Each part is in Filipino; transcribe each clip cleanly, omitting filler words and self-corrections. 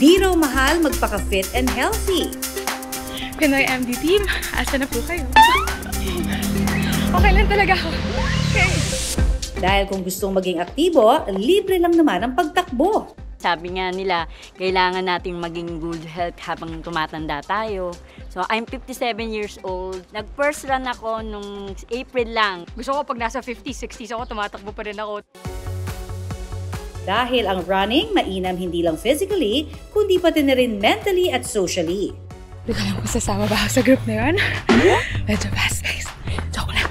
Di raw mahal magpaka-fit and healthy. Pinoy MD team, asa na po kayo? Okay lang talaga ako. Okay. Dahil kung gustong maging aktibo, libre lang naman ang pagtakbo. Sabi nga nila, kailangan nating maging good health habang tumatanda tayo. So, I'm 57 years old. Nag-first run ako nung April lang. Gusto ko pag nasa 50s, 60s ako, tumatakbo pa rin ako. Dahil ang running, mainam hindi lang physically, kundi pati na rin mentally at socially. Hindi ko alam kung sasama ba ako sa group na yun. Medyo fast-paced. Joke lang.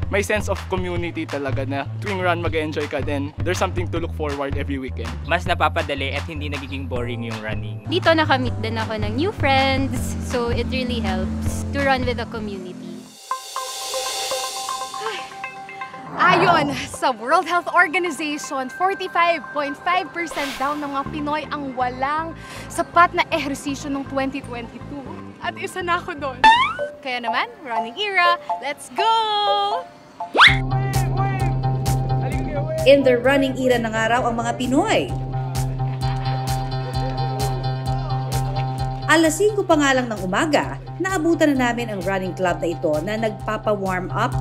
May sense of community talaga na tuwing run mag-enjoy ka din. There's something to look forward every weekend. Mas napapadali at hindi nagiging boring yung running. Dito nakamit din ako ng new friends, so it really helps to run with the community. Ayon sa World Health Organization, 45.5% daw ng mga Pinoy ang walang sapat na ehersisyo noong 2022. At isa na ako doon. Kaya naman, running era, let's go! In the running era na nga raw ang mga Pinoy. Alas 5 pa nga lang ng umaga, naabutan na namin ang running club na ito na nagpapa-warm up.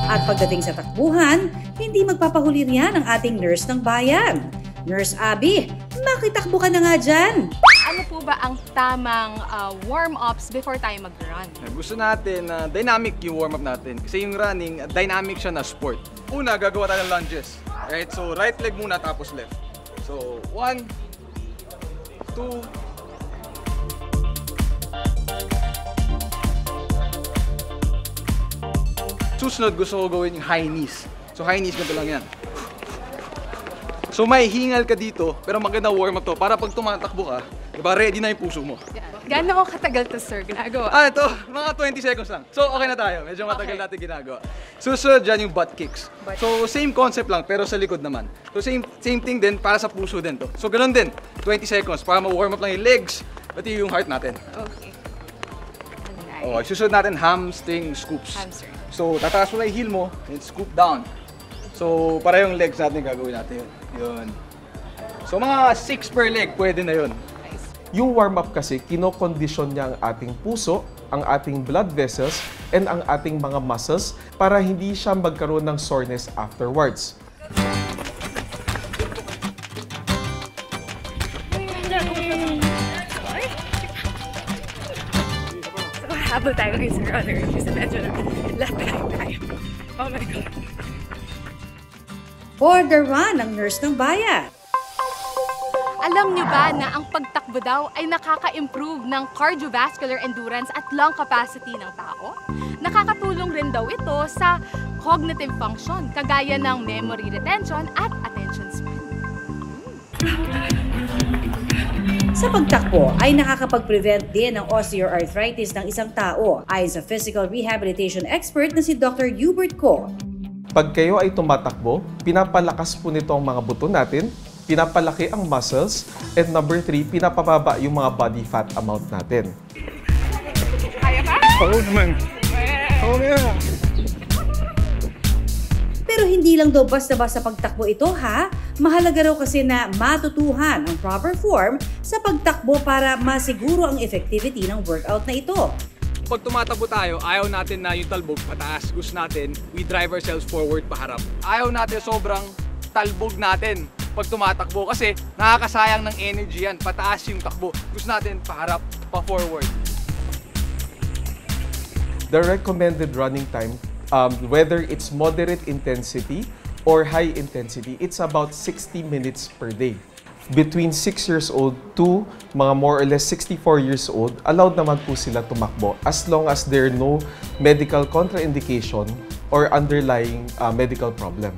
At pagdating sa takbuhan, hindi magpapahuli riyan ang ating nurse ng bayan. Nurse Abby, makitakbo ka na nga dyan! Ano po ba ang tamang warm-ups before tayo mag-run? Gusto natin na dynamic yung warm-up natin. Kasi yung running, dynamic siya na sport. Una, gagawa tayo ng lunges. Right? So, right leg muna tapos left. So, 1, 2, susunod, gusto ko gawin yung high knees. So, high knees, ganito lang yan. So, may hingal ka dito, pero maganda warm-up to. Para pag tumatakbo ka, diba, ready na yung puso mo. Gaano ako katagal to, sir, ginagawa? Ito, mga 20 seconds lang. So, okay na tayo. Medyo matagal natin ginagawa. Susunod dyan yung butt kicks. So, same concept lang, pero sa likod naman. So, same thing din, para sa puso din to. So, ganun din. 20 seconds, para ma-warm up lang yung legs, pati yung heart natin. Okay. Okay, susunod natin hamstring scoops. Hamstring. So, tataas mo na yung heel mo, and scoop down. So, para yung legs natin gagawin natin yun. So, mga 6 per leg, pwede na yun. Yung warm-up kasi, kinokondisyon niya ang ating puso, ang ating blood vessels, and ang ating mga muscles para hindi siya magkaroon ng soreness afterwards. Habol tayo ngayon sa runner kasi medyo left behind tayo. Oh my God. For the run ang nurse ng bayan. Alam niyo ba na ang pagtakbo daw ay nakaka-improve ng cardiovascular endurance at lung capacity ng tao? Nakakatulong rin daw ito sa cognitive function, kagaya ng memory retention at attention span. Sa pagtakbo ay nakakapag-prevent din ng osteoarthritis ng isang tao, ayon sa physical rehabilitation expert na si Dr. Hubert Ko. Pag kayo ay tumatakbo, pinapalakas po nito ang mga buto natin, pinapalaki ang muscles, and number 3, pinapababa yung mga body fat amount natin. Kaya ba? Oo naman. Oo naman. Pero hindi lang daw basta-basta pagtakbo ito ha. Mahalaga raw kasi na matutuhan ang proper form sa pagtakbo para masiguro ang effectivity ng workout na ito. Pag tumatakbo tayo, ayaw natin na yung talbog pataas. Gusto natin, we drive ourselves forward paharap. Ayaw natin sobrang talbog natin pag tumatakbo kasi nakakasayang ng energy yan. Pataas yung takbo. Gusto natin paharap, pa-forward. The recommended running time, whether it's moderate intensity or high intensity, it's about 60 minutes per day. Between 6 years old to mga more or less 64 years old, allowed naman po sila tumakbo as long as there are no medical contraindication or underlying medical problem.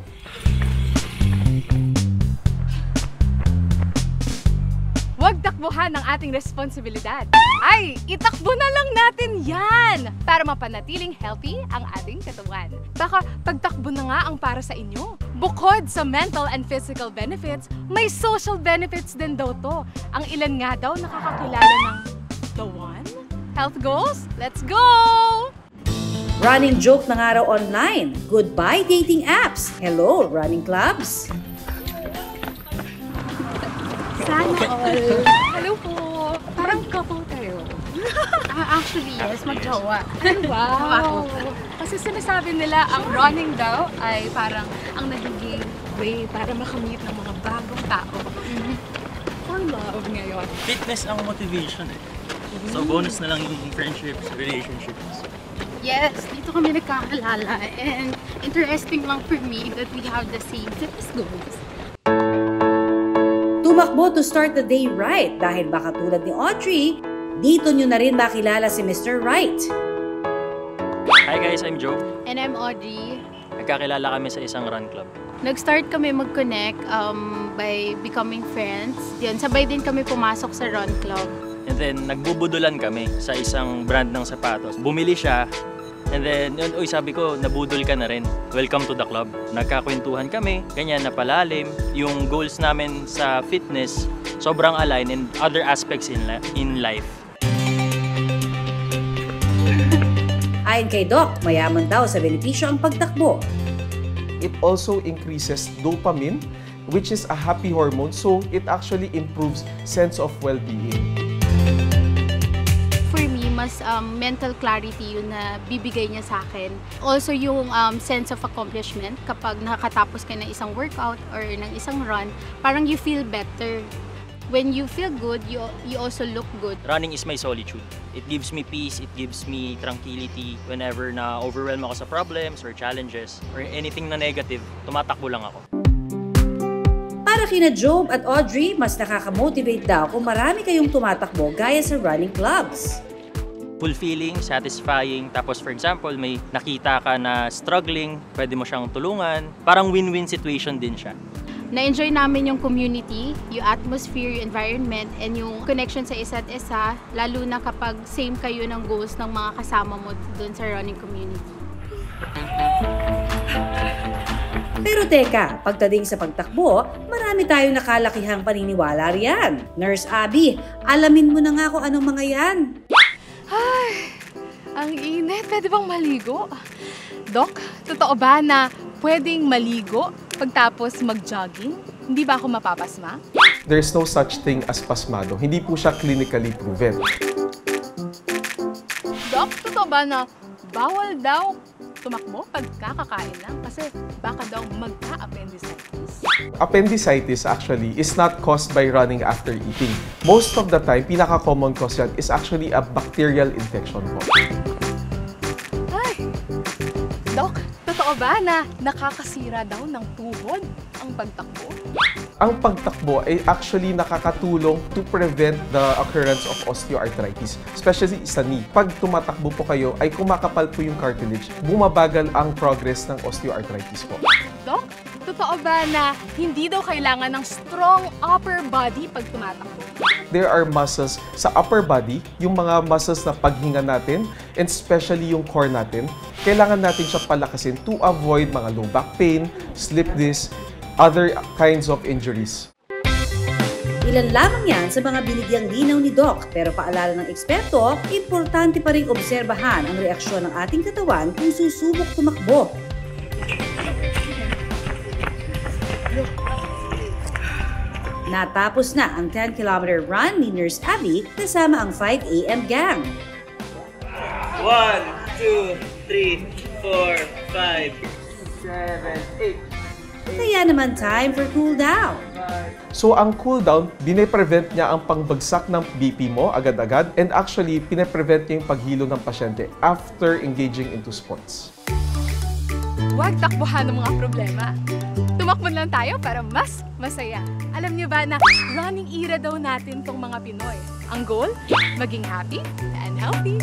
Huwag takbuhan ang ating responsibilidad. Ay, itakbo na lang natin yan para mapanatiling healthy ang ating katawan. Baka pagtakbo na nga ang para sa inyo. Bukod sa mental and physical benefits, may social benefits din daw to. Ang ilan nga daw nakakakilala ng The One? Health goals? Let's go! Running joke na nga raw online. Goodbye dating apps. Hello, running clubs. Sana all. Hello po! Parang couple kayo. Actually, yes, magjowa. Wow! Kasi sinasabi nila ang running daw ay parang ang nagiging way para makamit ng mga bagong tao. For love ngayon. Fitness ang motivation eh. So bonus na lang yung friendships, relationships. Yes, dito kami nagkakalala and interesting lang for me that we have the same fitness goals. Tumakbo to start the day right dahil baka tulad ni Audrey, dito nyo na rin makilala si Mr. Right. Hi guys, I'm Joe. And I'm Audrey. Nagkakilala kami sa isang run club. Nag-start kami mag-connect by becoming friends. Yun, sabay din kami pumasok sa run club. And then nagbubudulan kami sa isang brand ng sapatos. Bumili siya. And then, uy, sabi ko, nabudol ka na rin. Welcome to the club. Nagkakwentuhan kami, ganyan, napalalim. Yung goals namin sa fitness, sobrang align in other aspects in life. Ayon kay Doc, mayaman daw sa benepisyo ang pagtakbo. It also increases dopamine, which is a happy hormone, so it actually improves sense of well-being. For me, mas mental clarity yun na bibigay niya sa akin. Also yung sense of accomplishment kapag nakatapos ka ng isang workout or ng isang run, parang you feel better. When you feel good, you also look good. Running is my solitude. It gives me peace, it gives me tranquility. Whenever na overwhelm ako sa problems or challenges or anything na negative, tumatakbo lang ako. Para kina Job at Audrey, mas nakaka-motivate daw kung marami kayong tumatakbo gaya sa running clubs. Fulfilling, satisfying. Tapos for example, may nakita ka na struggling, pwede mo siyang tulungan. Parang win-win situation din siya. Na-enjoy namin yung community, yung atmosphere, yung environment, and yung connection sa isa't isa, lalo na kapag same kayo ng goals ng mga kasama mo dun sa running community. Pero teka, pagdating sa pagtakbo, marami tayong nakalakihang paniniwala riyan. Nurse Abby, alamin mo na nga kung anong mga yan. Ay, ang init. Pwede bang maligo? Doc, totoo ba na pwedeng maligo pagtapos mag-jogging? Hindi ba ako mapapasma? There's no such thing as pasmado. Hindi po siya clinically proven. Doc, totoo ba na bawal daw tumakbo pag kakakain lang kasi baka daw magka-appendicitis? Appendicitis actually is not caused by running after eating. Most of the time, pinaka-common cause yan is actually a bacterial infection po. Ay, Doc, totoo ba na nakakasira daw ng tuhod ang pagtakbo? Ang pagtakbo ay actually nakakatulong to prevent the occurrence of osteoarthritis, especially sa knee. Pag tumatakbo po kayo, ay kumakapal po yung cartilage, bumabagal ang progress ng osteoarthritis po. Doc, totoo ba na hindi daw kailangan ng strong upper body pag tumatakbo? There are muscles sa upper body, yung mga muscles na paghinga natin, and especially yung core natin, kailangan natin siya palakasin to avoid mga low back pain, slip disc, other kinds of injuries. Ilan lamang yan sa mga binigyang linaw ni Doc, pero paalala ng eksperto, importante pa rin obserbahan ang reaksyon ng ating katawan kung susubok tumakbo. Natapos na ang 10-kilometer run ni Nurse Abby kasama ang 5 AM gang. 1, 2, 3, 4, 5, 7, 8. Kaya naman time for cool down. So ang cool down, bine-prevent niya ang pangbagsak ng BP mo agad-agad, and actually pine-prevent niya yung paghilo ng pasyente after engaging into sports. Huwag takbuhan ng mga problema. Tumakbo lang tayo para mas masaya. Alam niyo ba na running era daw natin tong mga Pinoy. Ang goal, maging happy and healthy.